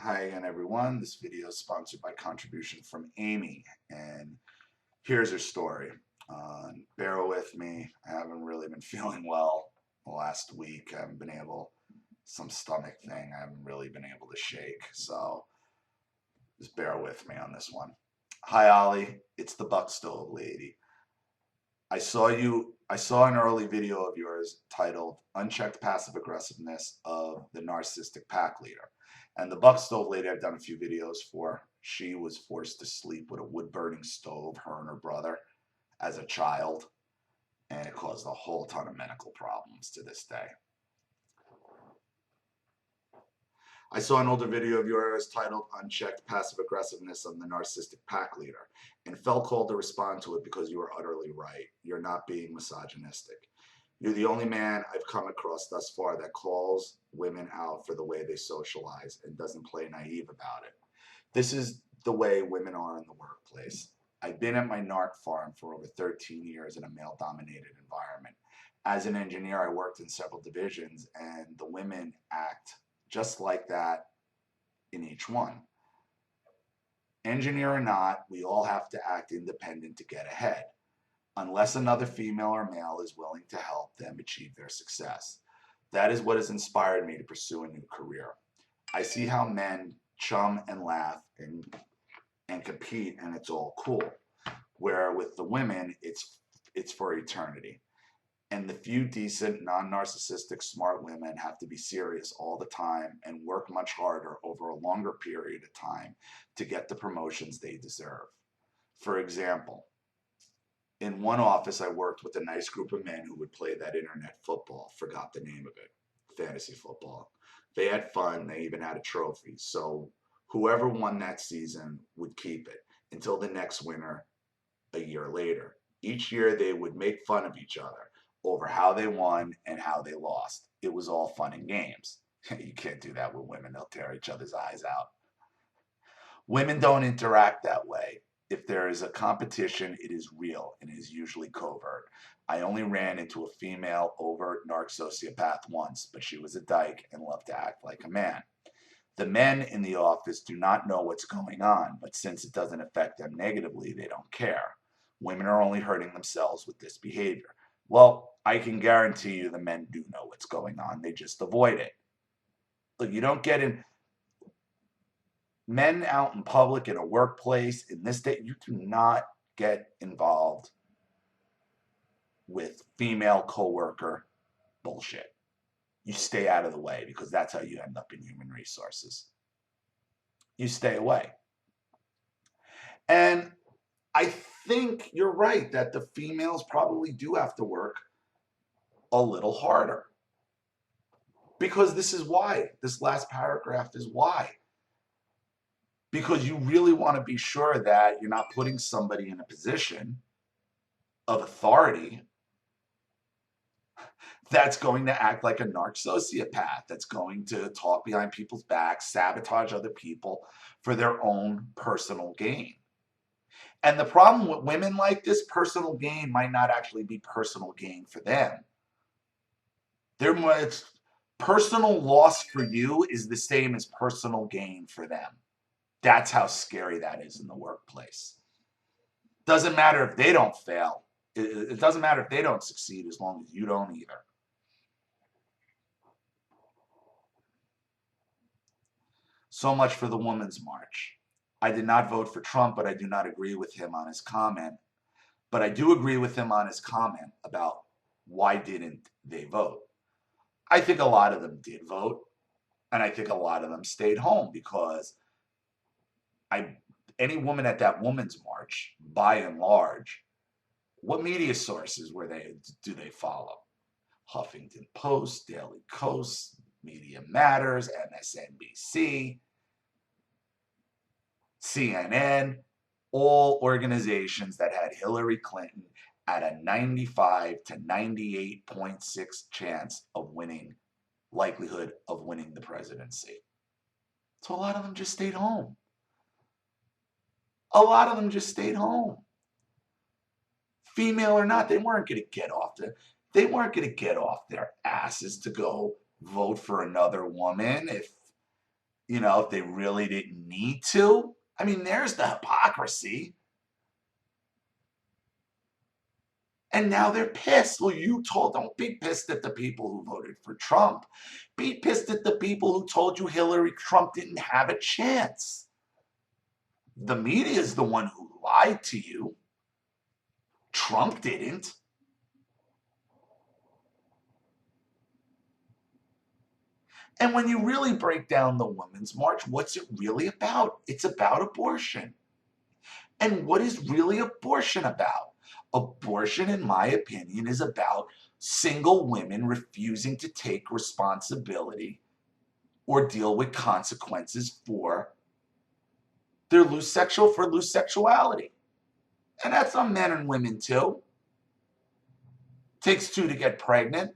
Hi again, everyone. This video is sponsored by contribution from Amy, and here's her story. Bear with me. I haven't really been feeling well the last week. I haven't been able, some stomach thing, I haven't really been able to shake. So just bear with me on this one. Hi, Ollie. It's the Buck Stove Lady. I saw an early video of yours titled Unchecked Passive Aggressiveness of the Narcissistic Pack Leader. And the Buck Stove Lady I've done a few videos for. She was forced to sleep with a wood-burning stove, her and her brother, as a child. And it caused a whole ton of medical problems to this day. I saw an older video of yours titled Unchecked Passive Aggressiveness of the Narcissistic Pack Leader and felt called to respond to it because you are utterly right. You're not being misogynistic. You're the only man I've come across thus far that calls women out for the way they socialize and doesn't play naive about it. This is the way women are in the workplace. I've been at my narc farm for over 13 years in a male-dominated environment. As an engineer, I worked in several divisions, and the women act just like that in each one. Engineer or not, we all have to act independent to get ahead, unless another female or male is willing to help them achieve their success. That is what has inspired me to pursue a new career. I see how men chum and laugh and compete, and it's all cool. Where with the women, it's for eternity. And the few decent, non-narcissistic, smart women have to be serious all the time and work much harder over a longer period of time to get the promotions they deserve. For example, in one office, I worked with a nice group of men who would play that internet football. Forgot the name of it. Fantasy football. They had fun. They even had a trophy. So whoever won that season would keep it until the next winner a year later. Each year, they would make fun of each other over how they won and how they lost. It was all fun and games. You can't do that with women. They'll tear each other's eyes out. Women don't interact that way. If there is a competition, it is real and it is usually covert. I only ran into a female overt narc sociopath once, but she was a dyke and loved to act like a man. The men in the office do not know what's going on, but since it doesn't affect them negatively, they don't care. Women are only hurting themselves with this behavior. Well, I can guarantee you the men do know what's going on. They just avoid it. Look, you don't get in. Men out in public, in a workplace, in this day, you do not get involved with female coworker bullshit. You stay out of the way because that's how you end up in human resources. You stay away. And I think you're right that the females probably do have to work a little harder. Because this is why. This last paragraph is why. Because you really want to be sure that you're not putting somebody in a position of authority that's going to act like a narc sociopath, that's going to talk behind people's backs, sabotage other people for their own personal gain. And the problem with women like this, personal gain might not actually be personal gain for them. It's personal loss for you is the same as personal gain for them. That's how scary that is in the workplace. Doesn't matter if they don't fail. It doesn't matter if they don't succeed as long as you don't either. So much for the Women's March. I did not vote for Trump, but I do not agree with him on his comment. But I do agree with him on his comment about why didn't they vote. I think a lot of them did vote, and I think a lot of them stayed home because any woman at that Women's March, by and large, what media sources do they follow? Huffington Post, Daily Kos, Media Matters, MSNBC, CNN, all organizations that had Hillary Clinton at a 95 to 98.6 chance of winning, likelihood of winning the presidency. So a lot of them just stayed home. A lot of them just stayed home. Female or not, they weren't going to get off their asses to go vote for another woman if if they really didn't need to. I mean, there's the hypocrisy. And now they're pissed. Well, don't be pissed at the people who voted for Trump. Be pissed at the people who told you Trump didn't have a chance. The media is the one who lied to you. Trump didn't. And when you really break down the Women's March, what's it really about? It's about abortion. And what is really abortion about? Abortion, in my opinion, is about single women refusing to take responsibility or deal with consequences for loose sexuality. And that's on men and women too. Takes two to get pregnant.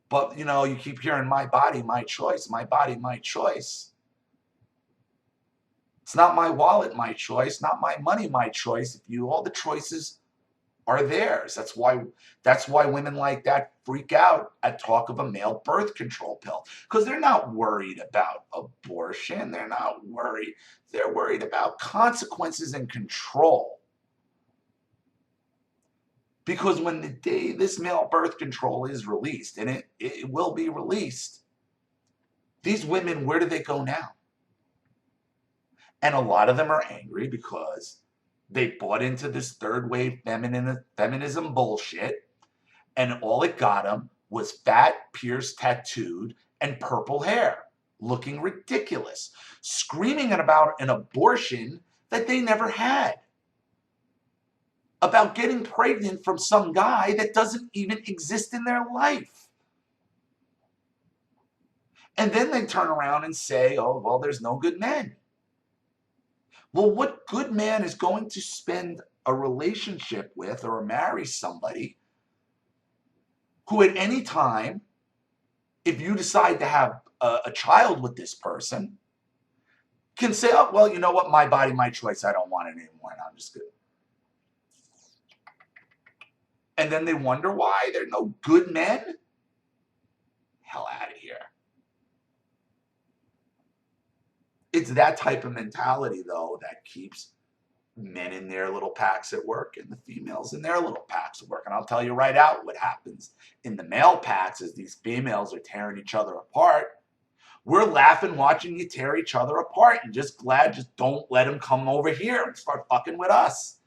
But you keep hearing my body, my choice, my body, my choice. It's not my wallet, my choice, not my money, my choice. All the choices are theirs. That's why women like that freak out at talk of a male birth control pill, because they're not worried about abortion. They're not worried. They're worried about consequences and control. Because when the day this male birth control is released, and it will be released, these women, where do they go now? And a lot of them are angry because they bought into this third wave feminism bullshit, and all it got them was fat, pierced, tattooed, and purple hair, looking ridiculous, screaming about an abortion that they never had, about getting pregnant from some guy that doesn't even exist in their life. And then they turn around and say, oh, well, there's no good men. Well, what good man is going to spend a relationship with or marry somebody who at any time, if you decide to have a child with this person, can say, oh, well, you know what, my body, my choice, I don't want it anymore, and I'm just good. And then they wonder why there are no good men? Hell out of here. It's that type of mentality, though, that keeps men in their little packs at work and the females in their little packs at work. And I'll tell you right out what happens in the male packs is these females are tearing each other apart. We're laughing watching you tear each other apart and just don't let them come over here and start fucking with us.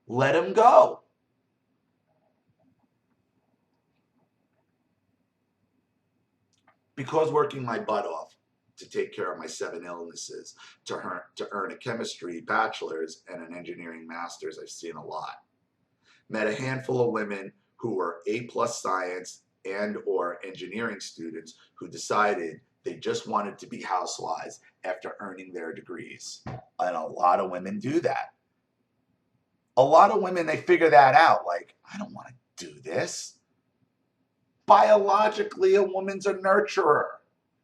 Let them go. Because working my butt off to take care of my 7 illnesses, to earn a chemistry bachelor's and an engineering master's, I've seen a lot. Met a handful of women who were A+ science and or engineering students who decided they just wanted to be housewives after earning their degrees. And a lot of women do that. A lot of women, they figure that out. Like, I don't want to do this. Biologically, a woman's a nurturer.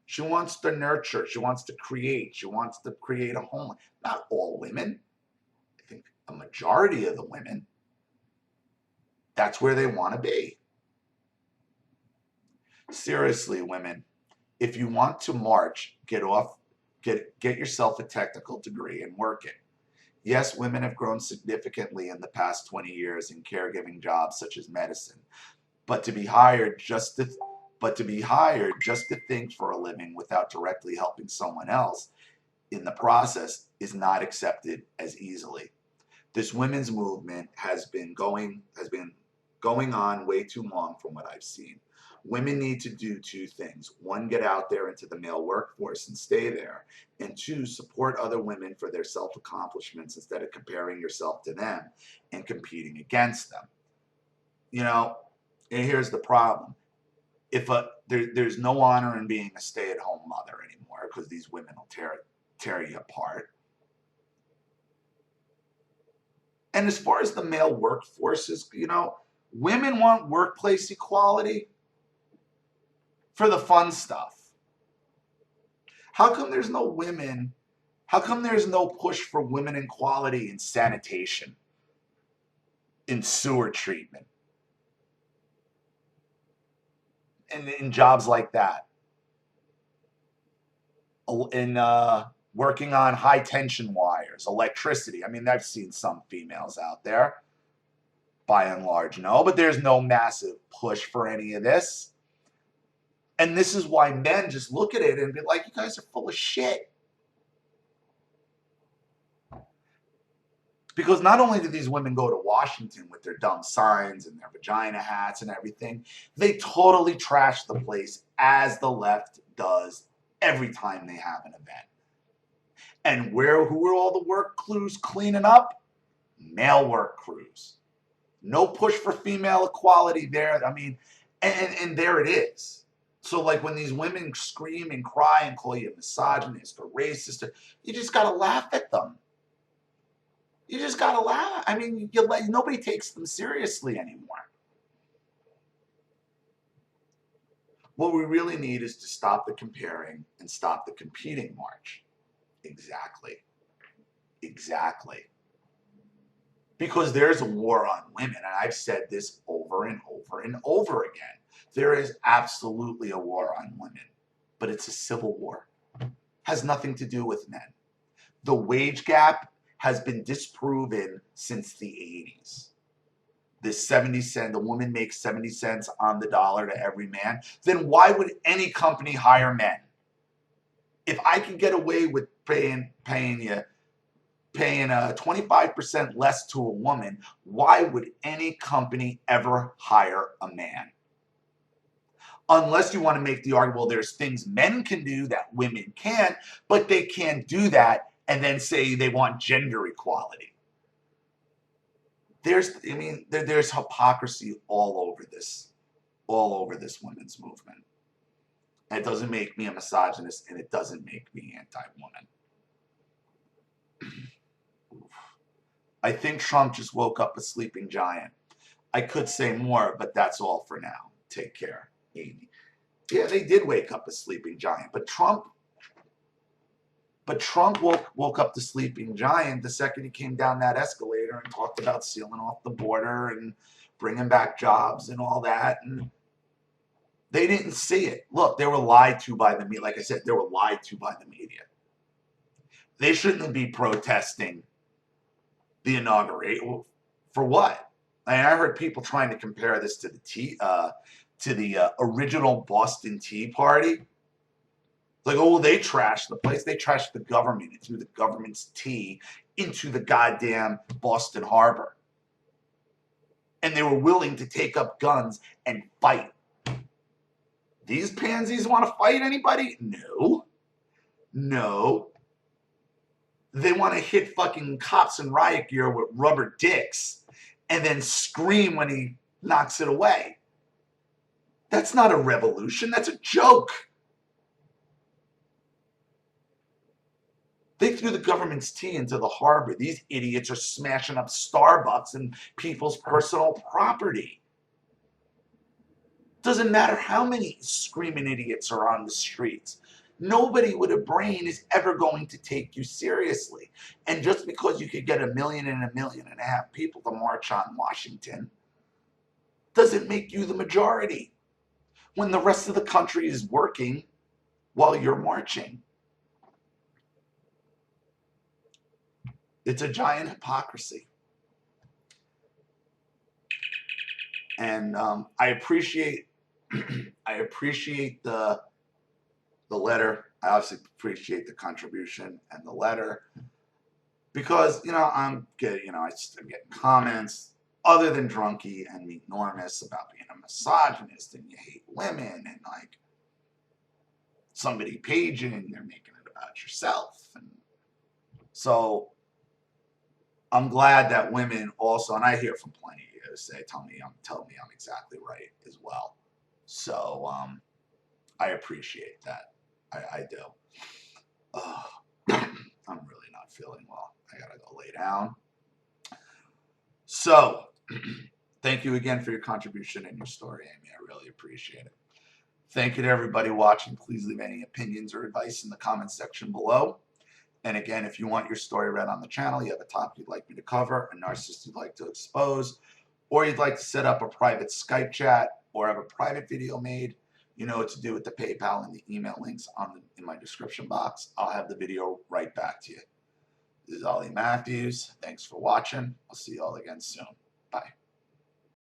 She wants to nurture. She wants to create. She wants to create a home. Not all women. I think a majority of the women, that's where they want to be. Seriously, women, if you want to march, get yourself a technical degree and work it. Yes, women have grown significantly in the past 20 years in caregiving jobs such as medicine, but to be hired just to think for a living without directly helping someone else in the process is not accepted as easily. This women's movement has been going on way too long from what I've seen. Women need to do two things. One, get out there into the male workforce and stay there. And two, support other women for their self-accomplishments instead of comparing yourself to them and competing against them. And here's the problem. There's no honor in being a stay-at-home mother anymore because these women will tear you apart. And as far as the male workforce is, women want workplace equality for the fun stuff. How come there's no push for women equality in sanitation, in sewer treatment, and in jobs like that? working on high tension wires, electricity. I mean, I've seen some females out there, by and large, no, but there's no massive push for any of this. And this is why men just look at it and be like, you guys are full of shit. Because not only do these women go to Washington with their dumb signs and their vagina hats and everything, they totally trash the place, as the left does every time they have an event. And who are all the work crews cleaning up? Male work crews. No push for female equality there. I mean, and there it is. So like when these women scream and cry and call you a misogynist or racist, you just got to laugh at them. You just got to laugh. I mean, nobody takes them seriously anymore. What we really need is to stop the comparing and stop the competing march. Exactly. Exactly. Because there's a war on women, and I've said this over and over and over again. There is absolutely a war on women, but it's a civil war. Has nothing to do with men. The wage gap has been disproven since the 80s. This 70 cent, the woman makes 70 cents on the dollar to every man. Then why would any company hire men? If I can get away with paying 25% less to a woman, why would any company ever hire a man? Unless you want to make the argument, well, there's things men can do that women can't, but they can't do that and then say they want gender equality. There's hypocrisy all over this women's movement. And it doesn't make me a misogynist, and it doesn't make me anti-woman. I think Trump just woke up a sleeping giant. I could say more, but that's all for now. Take care, Amy. Yeah, they did wake up a sleeping giant, but Trump woke up the sleeping giant the second he came down that escalator and talked about sealing off the border and bringing back jobs and all that. And they didn't see it. Look, they were lied to by the media. Like I said, they were lied to by the media. They shouldn't be protesting the inauguration. For what? I mean, I heard people trying to compare this to the original Boston Tea Party. Like, oh, well, they trashed the place. They trashed the government and threw the government's tea into the goddamn Boston Harbor. And they were willing to take up guns and fight. These pansies want to fight anybody? No. No. They want to hit fucking cops in riot gear with rubber dicks and then scream when he knocks it away. That's not a revolution. That's a joke. They threw the government's tea into the harbor. These idiots are smashing up Starbucks and people's personal property. Doesn't matter how many screaming idiots are on the streets. Nobody with a brain is ever going to take you seriously. And just because you could get 1 million and 1.5 million people to march on Washington doesn't make you the majority when the rest of the country is working while you're marching. It's a giant hypocrisy. And I appreciate the letter. I obviously appreciate the contribution and the letter because, I'm getting comments other than Drunky and Meatnormous about being a misogynist and you hate women and like somebody paging, they're making it about yourself. And so I'm glad that women also, and I hear from plenty of you say, tell me I'm exactly right as well. So I appreciate that. I do. I'm really not feeling well. I gotta go lay down. So thank you again for your contribution and your story, Amy. I really appreciate it. Thank you to everybody watching. Please leave any opinions or advice in the comment section below. And again, if you want your story read on the channel, you have a topic you'd like me to cover, a narcissist you'd like to expose, or you'd like to set up a private Skype chat or have a private video made, You know what to do with the PayPal and the email links in my description box. I'll have the video right back to you. This is Ollie Matthews. Thanks for watching. I'll see you all again soon. Bye.